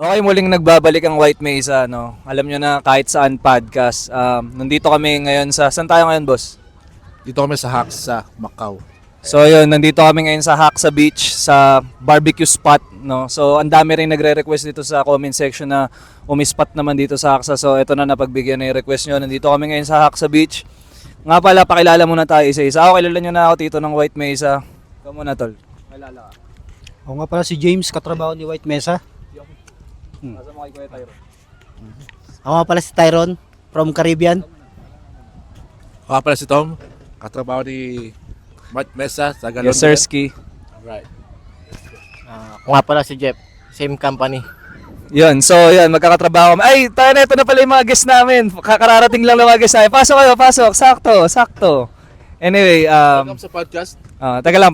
Okay, muling nagbabalik ang White Mesa, no? Alam nyo na kahit saan podcast. Nandito kami ngayon saan tayo ngayon, boss? Dito kami sa Hacks sa Macau. So yun, nandito kami ngayon sa Haksa Beach, sa barbecue spot, no? So ang dami rin nagre-request dito sa comment section na umispot naman dito sa Haksa. So ito na, napagbigyan na yung request nyo. Nandito kami ngayon sa Haksa Beach. Nga pala, pakilala muna tayo isa-isa. Ako, kilala nyo na ako dito ng White Mesa. Ikaw muna, tol. Kilala ka. Ako nga pala si James, katrabaho ni White Mesa. Nasa mo kay Kuya Tyron. Ako nga pala si Tyron, from Caribbean. Ako pala si Tom, katrabaho ni White Mesa sa Galon. Yes, sir, Ski. Right. Ako nga pala si Jeff, same company. Yun, so yun, magkakatrabaho kami. Ay, tayo na, ito na pala yung mga guests namin. Kakararating lang ng mga guests namin. Pasok kayo, pasok. Sakto. Anyway, Welcome sa podcast. teka lang,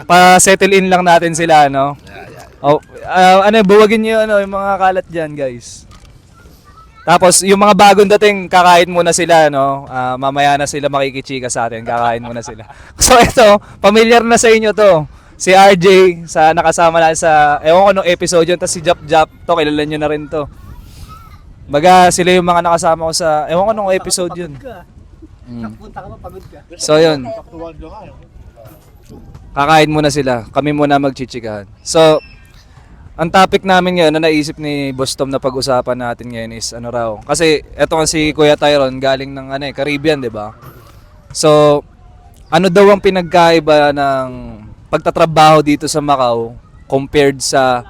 pa-settle in lang natin sila, no? Oh, buwagin niyo yung mga kalat diyan, guys. Tapos yung mga bagong dating, kakain muna sila, no? Mamaya na sila makikichika sa atin, kakain muna sila. So ito, familiar na sa inyo to. Si RJ sa nakasama na sa ewan ko nung episode yun, tapos si Jap to, kilala niyo na rin to. Baga sila yung mga nakasama ko sa ewan ko nung episode yun. Punta ka pa, pagod ka. So yun. Kakain muna sila. Kami muna magchichikahan. So, ang topic namin ngayon na naisip ni Boss Tom na pag-usapan natin ngayon is ano raw. Kasi eto nga si Kuya Tyron galing ng Caribbean, 'di ba? So, ano daw ang pinagkaiba ng pagtatrabaho dito sa Macau compared sa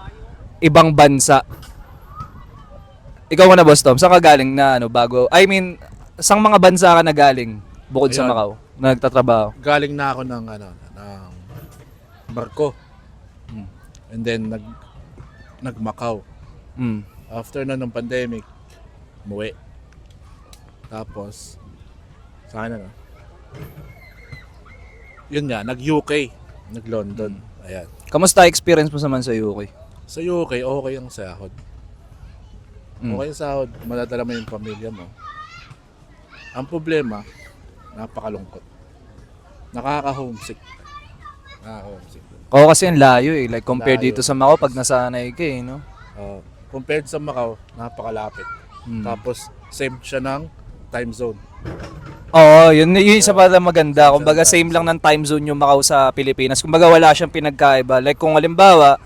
ibang bansa? Ikaw muna, Boss Tom. Saan ka galing na bago? I mean, sang mga bansa ka na galing bukod sa Ayun. Macau na nagtatrabaho? Galing na ako ng barko. And then nag-Macau. Mm. After na ng pandemic, umuwi. Tapos sana na. Yun nga, nag-UK, nag-London. Ayan. Kamusta experience mo naman sa UK? Sa UK, okay ang sahod. Mm. Okay ang sahod, madadala mo yung pamilya mo. Ang problema, napakalungkot. Nakaka-homesick. Oo, kasi ang layo Like compared Layo. dito sa Macau pag nasanay ka no? Compared sa Macau, napakalapit. Mm. Tapos, same siya ng time zone. Oo, yun isa pa na maganda. Kumbaga same lang ng time zone yung Macau sa Pilipinas. Kumbaga wala siyang pinagkaiba. Like kung halimbawa,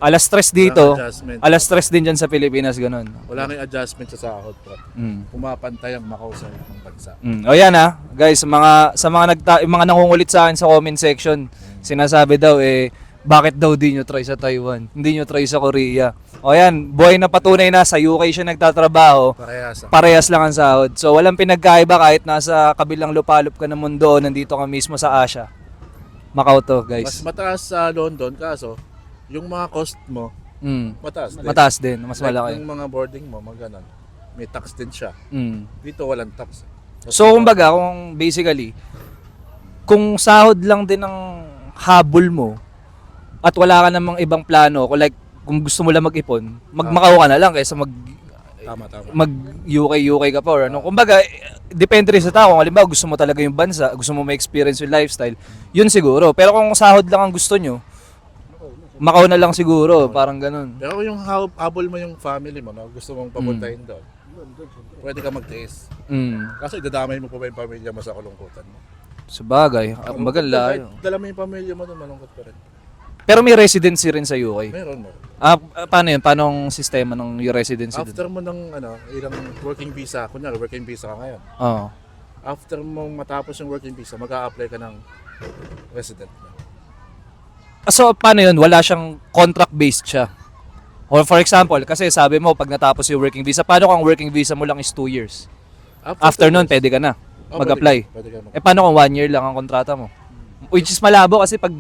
alas 3 dito, Walang adjustment. alas 3 din dyan sa Pilipinas, ganun. Wala nang adjustment sa sahod. Mm. Pumapantay ang Macau sa ibang bansa. O yan guys, yung mga nangungulit sa akin sa comment section, sinasabi daw bakit daw di nyo try sa Taiwan? Hindi nyo try sa Korea. O yan, buhay na patunay na sa UK siya nagtatrabaho. Parehas lang ang sahod. So walang pinagkaiba kahit nasa kabilang lupalop ka ng mundo, nandito ka mismo sa Asia. Macau to, Mas guys. mataas sa London, kaso, yung mga cost mo, mataas din. Mataas din, mas Like, malaki. yung mga boarding mo, maganon. May tax din siya. Mm. Dito walang tax. So kumbaga, kung basically, kung sahod lang din ang habol mo at wala ka namang ibang plano, kung gusto mo lang mag-ipon, mag-Macau ka na lang kaysa Tama. mag-UK ka pa or ano. Kumbaga, depende rin sa tao. Kung halimbawa gusto mo talaga yung bansa, gusto mo ma-experience yung lifestyle, yun siguro. Pero kung sahod lang ang gusto nyo, Macau na lang siguro, parang ganun. Pero yung habol mo yung family mo, no? Gusto mong papuntahin doon, pwede ka magtiis. Kaso idadamay mo pa ba yung pamilya mo sa kalungkutan mo? Sabagay, kumbaga layo. Dala mo yung pamilya mo doon, malungkot pa rin. Pero may residency rin sa UK. Meron mo. Paano yun? Paano ang sistema ng residency doon? After mo ng ilang working visa, kunyari working visa ka ngayon. Oo. After mong matapos yung working visa, mag-a-apply ka ng resident. So, paano yun? Wala siyang contract-based siya. Or for example, kasi sabi mo, pag natapos yung working visa, paano kung working visa mo lang is 2 years? After nun, pwede ka na mag-apply. Pwede ka Paano kung 1 year lang ang kontrata mo? Which is malabo kasi pag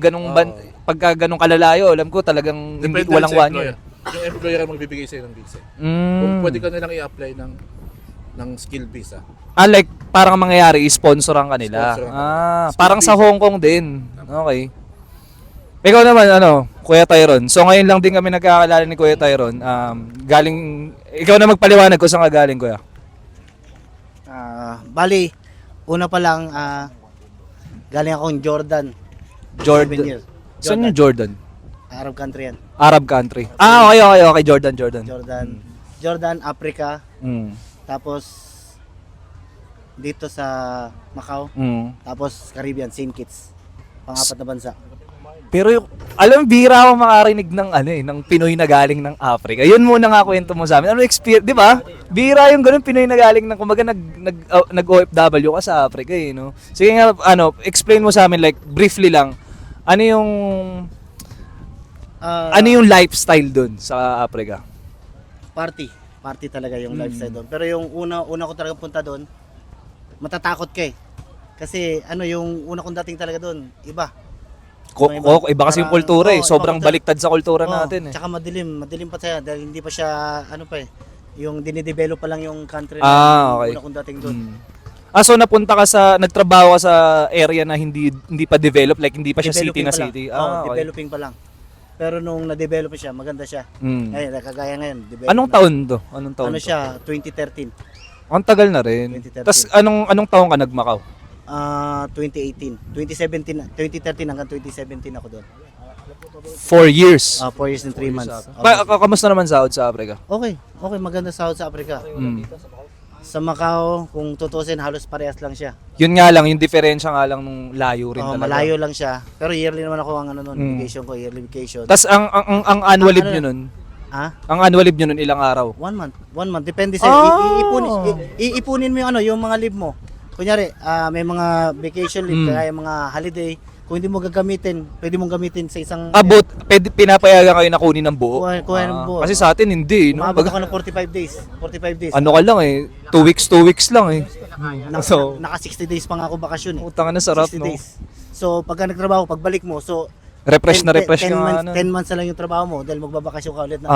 pagka ganung kalalayo, alam ko talagang hindi, Depende walang sa 1 year. Yung employer ang magbibigay sa'yo ng visa. Kung pwede ka nilang i-apply ng skill visa. Like parang ang mangyayari, i-sponsoran ka nila. Sponsoran ka. Parang sa Hong Kong din. Okay. Ikaw naman, Kuya Tyron. So ngayon lang din kami nagkakilala ni Kuya Tyron. Ikaw na magpaliwanag ko saan ka galing, Kuya. Bali, una pa lang, galing akong Jordan. 7 years. Saan yung Jordan? Arab country yan. Arab country. Ah, okay. Jordan. Jordan, Africa, Mm. tapos dito sa Macau, Mm. tapos Caribbean, St. Kitts. Pang-apat na bansa. Pero yung, alam, bihira ako makarinig ng ng Pinoy na galing ng Africa. Yun muna nga kwento mo sa amin. Ano experience, di ba? Bihira yung ganun Pinoy na galing ng, kumbaga nag OFW ka sa Africa no. Sige nga, explain mo sa amin like briefly lang. Ano yung Ah, ano yung lifestyle dun sa Africa? Party talaga yung lifestyle doon. Pero yung una ko talaga punta doon, matatakot ka eh. Kasi yung una kong dating talaga doon, iba. Iba kasi yung Parang, kultura iba sobrang kultura. baliktad sa kultura Oo, natin eh. Tsaka madilim pa siya dahil hindi pa siya yung dinidevelop pa lang yung country Okay. una kong dating doon. So napunta ka nagtrabaho ka sa area na hindi pa develop, like hindi pa siya city na pa lang. city. Oo, Okay. developing pa lang. Pero nung na-develop siya, maganda siya. Mm. Ngayon, kagaya ngayon, develop Anong na. taon to? Anong taon Ano to? siya, 2013. Ang tagal na rin. 2013. Tapos anong taon ka nagmakaw? 2018. 2013 hanggang 2017 ako doon. 4 years. 4 years and 3 months. Kamusta naman sahod sa Africa? Okay, maganda sahod sa Africa. Mm. Sa Macau, kung tutusin, halos parehas lang siya. Yun nga lang, yung diferensya nga lang nung layo rin talaga. Malayo lang siya. Pero yearly naman ako ang noon, Mm. vacation ko, yearly vacation. Tapos ang annual leave nyo nun, ang annual leave nyo nun ilang araw? 1 month. 1 month. Depende sa'yo. Iipunin mo yung mga leave mo. Kunyari, may mga vacation leave, kaya mga holiday. Kung hindi mo gagamitin, pwede mong gamitin sa isang... Pinapayagan kayo na kunin ng buo? Kuha ng buo. Kasi sa atin hindi. No? Umabot ako ng 45 days. 45 days. Ano ka lang 2 weeks lang eh. So, Naka 60 days pa nga ako bakasyon eh. utang na sarap 60 no. days. So, pagka nagtrabaho, pagbalik mo, so... Refresh na 10 ka months, na. 10 months na lang yung trabaho mo dahil magbabakasyon ka ulit na.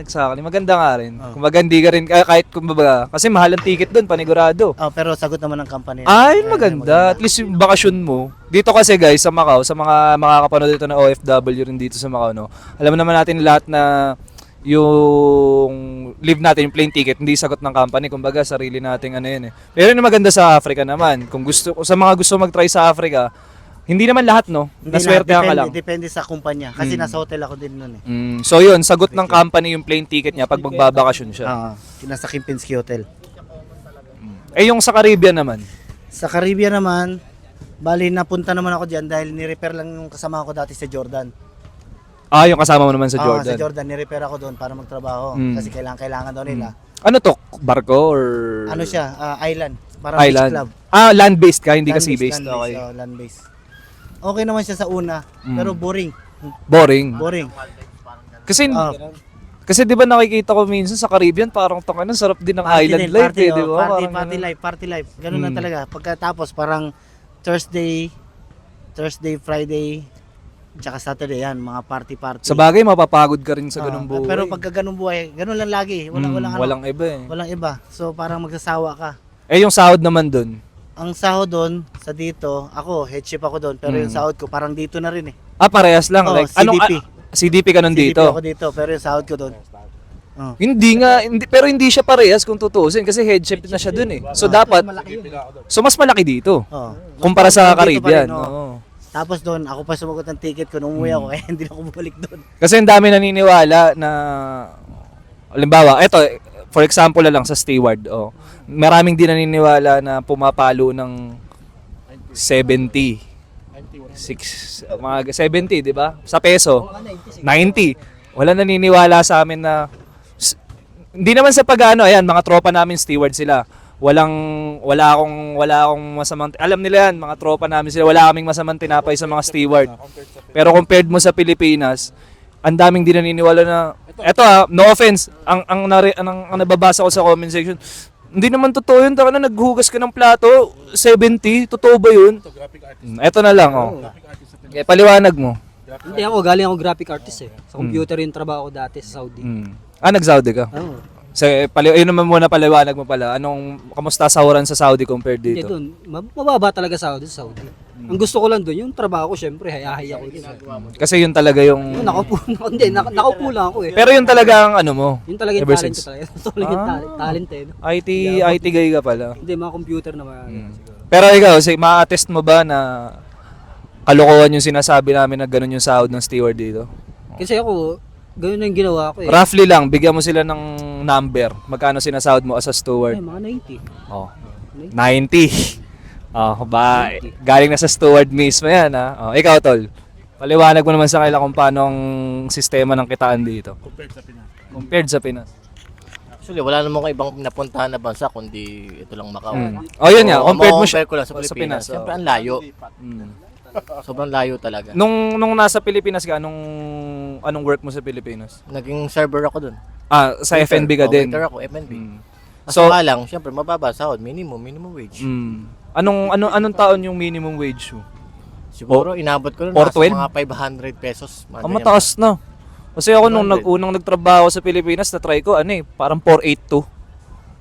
Exactly. Maganda nga rin. Kumbaga hindi ka rin, kahit kumbaga, kasi mahal ang ticket doon, panigurado. Pero sagot naman ng company. Ay, maganda. At least yung bakasyon mo. Dito kasi guys, sa Macau, sa mga makakapanood dito na OFW rin dito sa Macau, no? Alam naman natin lahat na yung leave natin, yung plane ticket, hindi sagot ng company. Kumbaga, sarili nating yun eh. Pero yung maganda sa Africa naman, kung sa mga gusto mag-try sa Africa, hindi naman lahat, no? Naswerte ka lang. Depende sa kumpanya. Kasi nasa hotel ako din nun eh. So yun, sagot ng company yung plane ticket niya pag magbabakasyon siya. Nasa Kempinski Hotel. Yung sa Caribbean naman. Sa Caribbean naman, bali napunta naman ako dyan dahil ni-repair lang yung kasama ko dati sa Jordan. Yung kasama mo naman sa Jordan. Sa Jordan, ni-repair ako doon para magtrabaho. Kasi kailangan daw nila. Ano to? Barko or Ano siya? Island. Parang island? beach club. Land-based ka, hindi ka sea-based. Okay. Land-based. Okay naman siya sa una, pero boring. Boring. Kasi Ah, kasi 'di ba nakikita ko minsan sa Caribbean parang sarap din ng island life, di ba? Party life. Ganun na talaga. Pagkatapos parang Thursday, Friday, tsaka Saturday yan, mga party. Sa bagay mapapagod ka rin sa ganung buhay. Pero pagka ganung buhay, ganun lang lagi. Walang iba eh. Walang iba. So parang magsasawa ka. Yung sahod naman doon. Ang sahod doon sa dito, ako head chef ako doon, pero yung sahod ko parang dito na rin eh. Parehas lang like CDP. CDP ka nun CDP dito. ako dito, pero yung sahod ko doon. Pero hindi siya parehas kung tutuusin kasi head chef na siya doon eh. So dapat mas malaki dito. Kumpara sa Dito pa Caribbean. rin, Oo. Tapos doon, ako pa sumagot ng ticket ko nung umuwi ako, kaya hindi na ako bumalik doon. Kasi ang dami naniniwala na halimbawa, for example lang sa steward, maraming din naniniwala na pumapalo ng 70. Mga 70, di ba? Sa peso, 90. Wala naniniwala sa amin na hindi naman sa mga tropa namin steward sila. Wala akong masamang, alam nila yan, mga tropa namin sila, wala kaming masamang tinapay sa mga steward. Pero compared mo sa Pilipinas, ang daming din naniniwala na no offense, ang nababasa ko sa comment section, hindi naman totoo yun, naghugas ka ng plato, 70, totoo ba yun? Ito na lang, paliwanag mo. Hindi ako, galing ako graphic artist eh. Sa computer yung trabaho ko dati sa Saudi. Nag-Saudi ka? Oo. Yun naman muna paliwanag mo pala. Kamusta sahuran sa Saudi compared Hindi dito? doon, mababa talaga sa Saudi. Ang gusto ko lang doon, yung trabaho ko syempre, hayahaya ko din. Kasi yun talaga yung... Nakaupo lang ako eh. Pero yun talaga ang mo? Yun talaga yung ever talent ko since? talaga. Gusto ko lang yung talent eh. No? IT guy ka pala. Hindi, mga computer naman. Pero ikaw, ma-attest mo ba na kalokohan yung sinasabi namin na ganun yung sahod ng steward dito? Kasi ako, ganun na yung ginawa ko eh. Roughly lang, bigyan mo sila ng number. Magkano sinasahod mo as a Ay, steward? mga 90. Oh, 90. Oh, ba, galing na sa steward mismo yan, ha? Oh, ikaw, tol. Paliwanag mo naman sa kanila kung paano ang sistema ng kitaan dito. Compared sa Pinas. Actually, wala namang ibang napuntahan na bansa kundi ito lang Macau. Oh, yun nga. Compared mo compare siya ko lang sa sa Pilipinas. Pinas, Siyempre, oh. ang layo. Mm. Sobrang layo talaga. Nung nasa Pilipinas ka, anong work mo sa Pilipinas? Naging server ako dun. Ah, sa FNB ka din. Waiter ako, FNB. Mm. So, So, nga lang, siyempre, mababa sahod. Minimum wage. Anong taon yung minimum wage mo? Siguro, inabot ko nun 412? nasa mga 500 pesos. Ang mataas na. Kasi ako nung unang nagtrabaho sa Pilipinas, na-try ko, parang 482.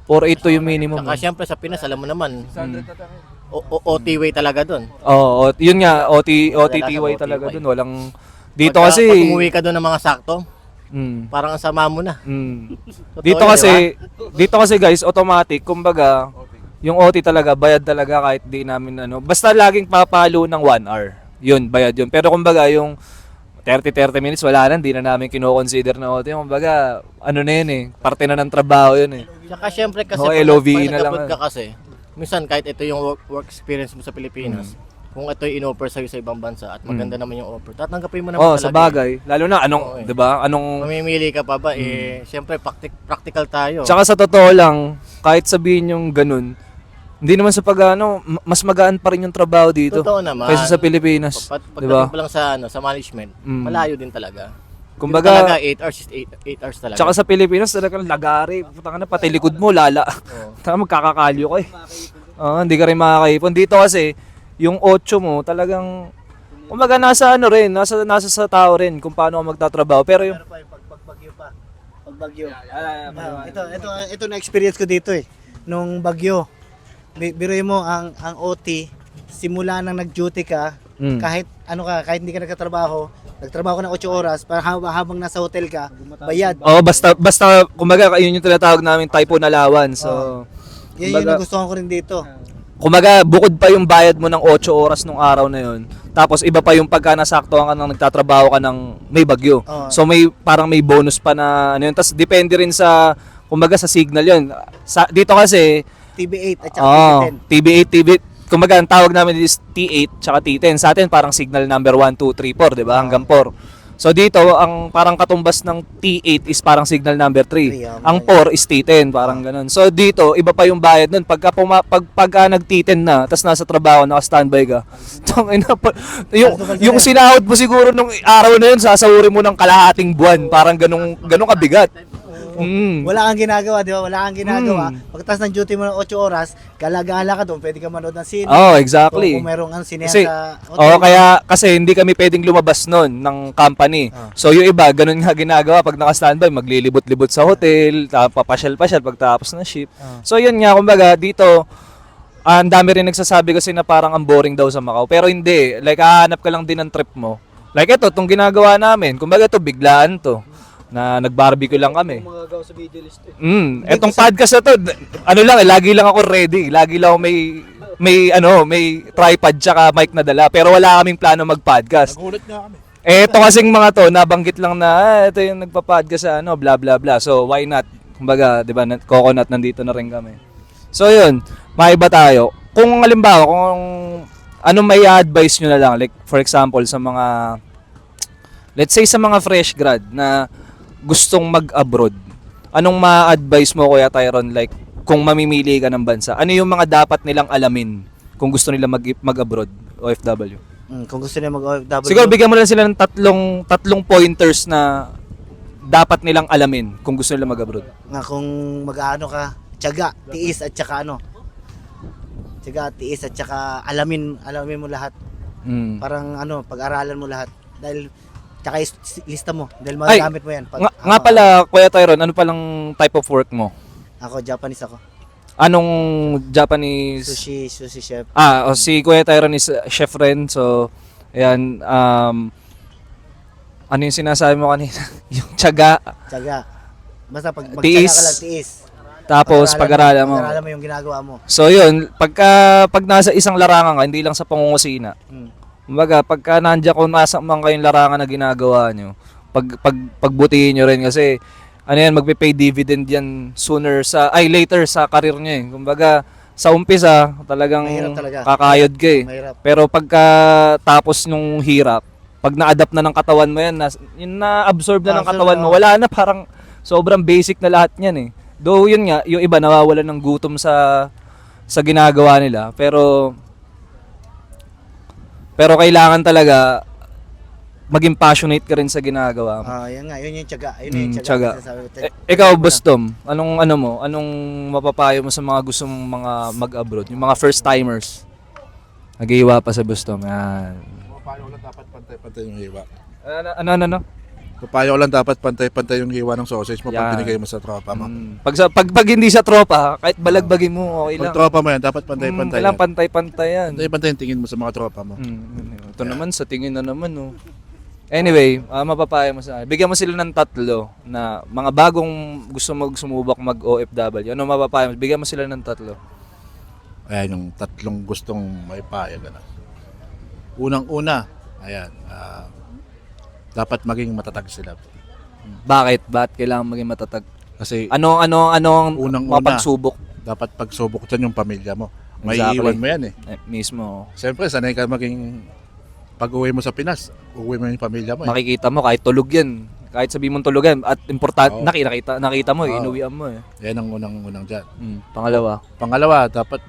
482 yung minimum. Saka siyempre sa Pinas, alam mo naman, OT-way talaga dun. Oo, yun nga, OTTY OTTY. talaga dun. Walang, dito Pag kasi, umuwi ka dun ng mga sakto, parang ang sama mo na. Totoo dito yun, kasi guys, automatic, kumbaga, yung OT talaga, bayad talaga kahit di namin basta laging papalo ng 1 hour. Yun, bayad yun. Pero kumbaga, yung 30 minutes, wala na, hindi na namin kino-consider na OT. Kumbaga, na yun parte na ng trabaho yun Saka siyempre kasi Oo, pag LOVE na lang, nag-abroad ka kasi, minsan kahit ito yung work experience mo sa Pilipinas, kung ito yung in-offer sa'yo sa ibang bansa at maganda naman yung offer, tatanggapin mo naman Oh, sa talaga. bagay. Lalo na, Oo, eh. 'di ba? Anong Mamimili ka pa ba? Siyempre practical tayo. Tsaka sa totoo lang, kahit sabihin yung ganun, hindi naman sa mas magaan pa rin yung trabaho dito Totoo naman. kaysa sa Pilipinas. 'Di ba? Pagdating pa lang sa management, malayo din talaga. Kumbaga, Dito talaga 8 hours is 8 hours talaga. tsaka sa Pilipinas talagang lagari. Puta ka na, pati likod mo, lala. Taka magkakakalyo ka hindi ka rin makakaipon. Dito kasi, yung 8 mo talagang, kumbaga nasa nasa sa tao rin kung paano ka magtatrabaho. Pero yung, Pagbagyo pa. Pagbagyo. Ito na experience ko dito Nung bagyo. Biruin mo ang OT simula nang nag-duty ka, kahit kahit hindi ka nagtatrabaho ka ng 8 oras para habang nasa hotel ka, bayad. basta, kumbaga, yun yung tinatawag namin typhoon allowance. So, Yan yung nagustuhan ko rin dito. kumbaga, bukod pa yung bayad mo ng 8 oras nung araw na yun. Tapos iba pa yung pagka nasaktuhan ka nang nagtatrabaho ka ng may bagyo. Oo. So parang may bonus pa na yun. Tapos depende rin sa, kumbaga, sa signal yun. Dito kasi, TB8 at saka TB10. TB8, kumbaga ang tawag namin is T8 tsaka T10. Sa atin parang signal number 1, 2, 3, 4, 'di ba? Hanggang 4. So dito ang parang katumbas ng T8 is parang signal number 3. Ang 4 is T10, parang ganun. So dito iba pa yung bayad nun pagka nag T10 na, tapos nasa trabaho, naka-standby ka. yung sinahod mo siguro nung araw na yun, sasahurin mo ng kalahating buwan, parang ganung kabigat. Wala kang ginagawa, di ba? Wala kang ginagawa. Pagkatapos ng duty mo ng 8 oras, gala-gala ka doon, pwede ka manood ng sine. Oh, exactly. Kung merong sine Kasi, sa hotel. kasi hindi kami pwedeng lumabas nun ng company. So yung iba, ganun nga ginagawa pag naka-standby, maglilibot-libot sa hotel, papasyal-pasyal pagtapos ng shift. So yun nga, kumbaga, dito, ang dami rin nagsasabi kasi na parang ang boring daw sa Macau. Pero hindi, like hahanap ka lang din ng trip mo. Like ito, itong ginagawa namin, kumbaga ito, biglaan to. Na nag-barbecue lang kami. Magagawa sa video list Etong podcast na to, lagi lang ako ready. Lagi lang ako may tripod tsaka mic na dala. Pero wala kaming plano mag-podcast. Nagulat nga kami. Ito kasing mga to, nabanggit lang na, ito yung nagpa-podcast sa blah blah blah. So, why not? Kumbaga, di ba, coconut, nandito na rin kami. So, yun, maiba tayo. Kung halimbawa, kung anong may advice nyo na lang, like, for example, sa mga, let's say sa mga fresh grad na gustong mag-abroad, anong ma-advise mo, Kuya Tyron, like, kung mamimili ka ng bansa, ano yung mga dapat nilang alamin kung gusto nila mag-abroad, OFW? Kung gusto niya mag-OFW. Siguro bigyan mo lang sila ng tatlong pointers na dapat nilang alamin kung gusto nila mag-abroad. Kung mag-ano ka, tiyaga, tiis at saka tiyaga, tiis at saka alamin mo lahat. Parang pag-aralan mo lahat. Dahil tsaka lista mo dahil magagamit mo yan. Nga pala, Kuya Tyron, ano palang type of work mo? Ako, Japanese ako. Anong Japanese? Sushi chef. Si Kuya Tyron is chef rin. So, ayan, ano yung sinasabi mo kanina? Yung tiyaga. Tiyaga. Basta pag Tiis. magtiyaga ka lang, tiis. Tapos pag-aralan mo. Yung ginagawa mo. So, yun, pag nasa isang larangan ka, hindi lang sa pangungusina, Kumbaga, pagka nandiyan kung nasa man kayong larangan na ginagawa nyo, pagbutihin nyo rin kasi ano yan, magpe-pay dividend yan later sa career nyo eh. Kumbaga, sa umpisa, talagang Mahirap talaga. kakayod ka eh. Mahirap. Pero pagka tapos nung hirap, pag na-adapt na ng katawan mo yan, yung na-absorb na ng Absorb katawan na, mo, wala na, parang sobrang basic na lahat yan eh. Though yun nga, yung iba nawawalan ng gutom sa ginagawa nila, pero kailangan talaga maging passionate ka rin sa ginagawa mo. Yan nga, yun yung tiyaga. Yun yung Tiyaga. tiyaga. Sinasabi ko. Ikaw, Bustom, anong mapapayo mo sa mga gustong mga mag-abroad, yung mga first timers? Nag-iiwa pa sa Bustom. Yan. Papayo lang dapat pantay-pantay yung hiwa. Ano? Papayo lang dapat pantay-pantay yung hiwa ng sausage mo pag Yan. binigay mo sa tropa mo. Pag hindi sa tropa, kahit balagbagin mo, okay lang. Pag tropa mo yan, dapat pantay-pantay Kailangan yan. pantay-pantay yan. Pantay-pantay yung tingin mo sa mga tropa mo. Ito naman, sa tingin na naman, oh. Anyway, mapapaya mo sa akin. Bigyan mo sila ng 3 na mga bagong gusto sumubok mag-OFW. Ano mapapaya mo? Bigyan mo sila ng 3. Ayan, yung 3 gustong may payo. Unang-una, ayan, dapat maging matatag sila. Bakit? Bakit kailangan maging matatag? Kasi Ano ang Unang-una. mapagsubok? dapat pagsubok dyan yung pamilya mo. May Exactly. iiwan mo yan eh. Mismo. Siyempre, sanay ka maging pag-uwi mo sa Pinas, uwi mo yung pamilya mo eh. Makikita mo kahit tulog yan. Kahit sabi mong tulog yan. At importante, Oo. nakita mo, Oo. inuwian mo eh. Yan ang unang dyan. Pangalawa. Pangalawa, dapat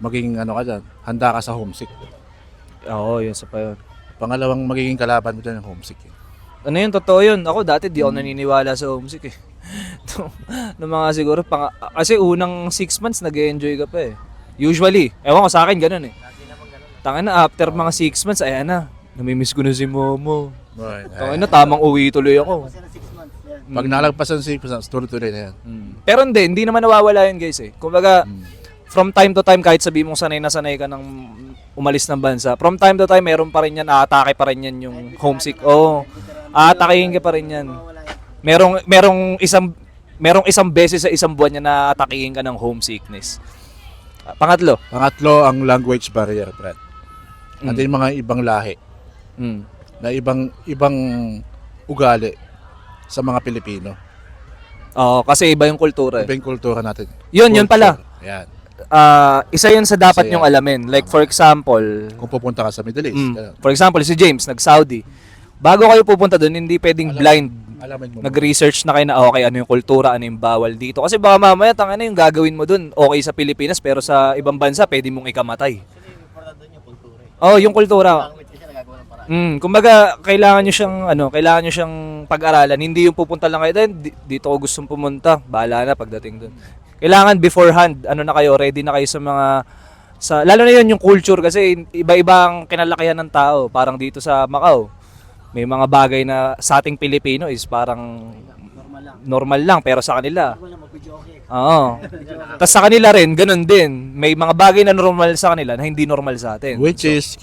maging ka dyan, handa ka sa homesick. Oo, yun sa pa yun. Pangalawang magiging kalaban mo dyan yung homesick. Ano yun, totoo yun. Ako dati di ako naniniwala sa homesick eh. Nung mga siguro, kasi unang 6 months nag-enjoy ka pa eh. Usually, ewan ko sa akin ganun eh. Tangin na, after mga 6 months, ayan na. Namimiss ko na si Momo. Right. Tangin na, tamang uwi tuloy ako. Pag nalagpasan si tuloy na yan. Pero hindi naman nawawala yun guys eh. Kumbaga, from time to time, kahit sabi mong sanay na sanay ka ng umalis ng bansa, from time to time, meron pa rin yan, aatake pa rin yan yung homesick. Oo, aatakehin ka pa rin yan. Merong isang beses sa isang buwan niya na atakihin ka ng homesickness. Pangatlo. Pangatlo, ang language barrier, Brad. At yung mga ibang lahi na ibang ugali sa mga Pilipino. Oo, kasi iba yung kultura eh. Iba yung kultura natin. Yun pala. Yan. Isa yun sa dapat Isa nyong yan. alamin. Like for example, Kung pupunta ka sa Middle East, ganun. for example, si James, nag-Saudi. Bago kayo pupunta doon, hindi pwedeng blind. Alamin mo. Nag-research na kayo na okay, ano yung kultura, ano yung bawal dito. Kasi baka mamaya, ano yung gagawin mo doon, okay sa Pilipinas, pero sa ibang bansa, pwede mong ikamatay. Oh, yung kultura. Kumbaga, kailangan nyo siyang pag-aralan. Hindi yung pupunta lang kayo, dito ko gustong pumunta. Bahala na pagdating doon. Kailangan beforehand, ready na kayo sa mga lalo na yun yung culture kasi iba-iba ang kinalakihan ng tao. Parang dito sa Macau, may mga bagay na sa ating Pilipino is parang normal lang pero sa kanila. Oo. Tapos sa kanila rin, ganun din. May mga bagay na normal sa kanila na hindi normal sa atin. Which is,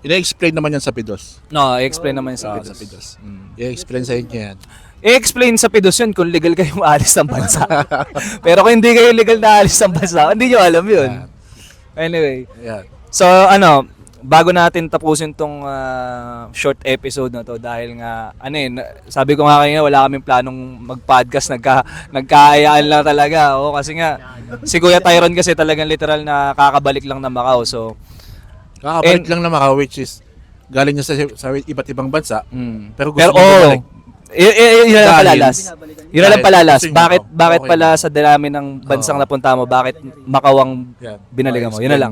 ina-explain naman yan sa PIDOS. No, i-explain naman sa Sa PIDOS. I-explain sa inyo yan. I-explain sa PIDOS yun kung legal kayong alis ng bansa. Pero kung hindi kayo legal na alis ng bansa, hindi nyo alam yun. Anyway. Yan. So, bago natin tapusin tong short episode na to dahil nga, sabi ko nga kanina, wala kaming planong mag-podcast, nagkaayaan lang talaga. O, kasi nga, si Kuya Tyron kasi talagang literal na kakabalik lang ng Macau. So, Kakabalik lang na Macau, which is, galing niya sa iba't ibang bansa, pero gusto pero niya bumalik. yun na lang Dahil- palalas. Yun na lang palalas. Kasi Bakit okay. pala sa dami ng bansang napunta mo, bakit Macau ang Yan. binaligan mo? Yun na lang.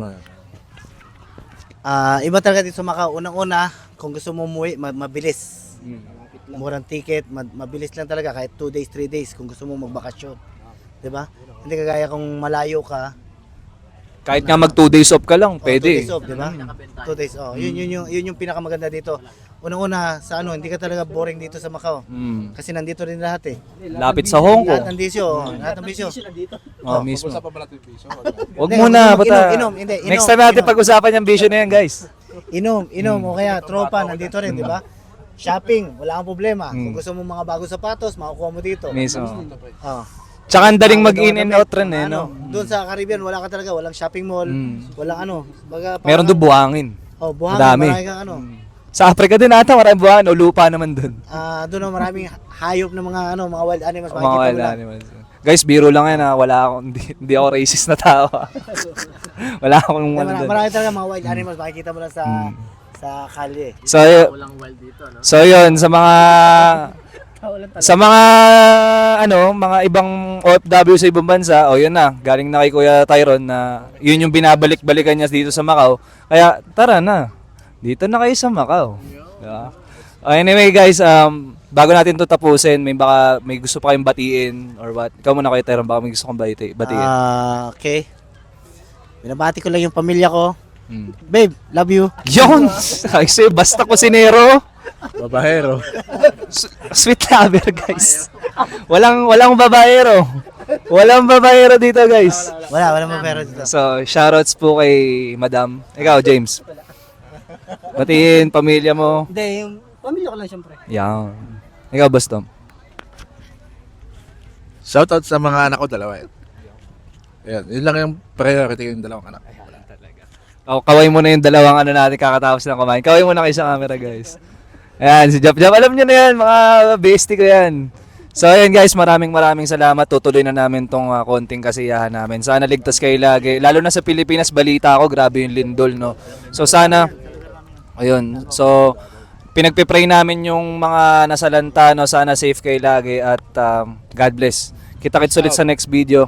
Iba talaga dito sa Macau. Unang-una, kung gusto mo umuwi, mabilis. Murang ticket, mabilis lang talaga kahit 2 days, 3 days kung gusto mo magbakasyon. 'Di ba? Hindi kagaya kung malayo ka. Kahit nga mag 2 days off ka lang, 2 pwede. days off, 'di ba? 2 days. Yun yung pinakamaganda dito. Unang-una, sa hindi ka talaga boring dito sa Macau. Kasi nandito rin lahat eh. Lapit sa Hong Lahat Kong. ng bisyo, lahat ng bisyo. Oh, mismo. Pag-usapan pa natin yung piso. Wag Hindi, muna, inom, bata. hindi, Next time natin pag-usapan yung vision na yan, guys. Inom o kaya tropa nandito rin, 'di ba? Shopping, wala kang problema. Kung gusto mo mga bagong sapatos, makukuha mo dito. Mismo. Oh. Tsaka ang daling mag-in and out rin eh, no? Doon sa Caribbean, wala ka talaga, walang shopping mall, walang Baga, Meron doon buhangin. Oh, buhangin, Madami. marami kang ano. Sa Africa din ata, maraming buwan o lupa naman dun. Doon na maraming hayop na mga ano, mga wild animals Mga makikita wild mo lang. animals. Guys, biro lang yan ha. Wala akong, hindi ako racist na tao ha. Wala akong ano Marami, dun. marami talaga mga wild animals makikita mo lang sa kalye. So, Walang wild dito, no? so yun, sa mga mga ibang OFW sa ibang bansa, yun na, galing na kay Kuya Tyron na yun yung binabalik-balikan niya dito sa Macau. Kaya tara na, dito na kayo sa Macau. Diba? Anyway guys, bago natin to tapusin, may gusto pa kayong batiin or what? Ikaw muna Kuya Tyron, baka may gusto kong batiin. Okay. Binabati ko lang yung pamilya ko. Hmm. Babe, love you. Yun! Kasi basta kusinero. Babahero. Sweet lover guys. Walang babaero. Walang babaero dito guys. Wala mo pero dito. So, shoutouts po kay Madam. Ikaw, James. Batiin, pamilya mo. Hindi, yung pamilya ko lang siyempre. Yan. Ikaw, Bostom. Shoutout sa mga anak ko, dalawa. Ayan, yun lang yung priority yung dalawang anak. Kaway mo na yung dalawang natin kakatapos ng kumain. Kaway mo na kayo sa camera, guys. Ayan, si Jap. Alam nyo na yan, mga bestie ko yan. So, ayan guys, maraming salamat. Tutuloy na namin tong konting kasiyahan namin. Sana ligtas kayo lagi. Lalo na sa Pilipinas, balita ako, grabe yung lindol, no? So, sana, ayun. So, pinagpipray namin yung mga nasalanta, no? Sana safe kayo lagi at God bless. Kita-kits ulit sa next video.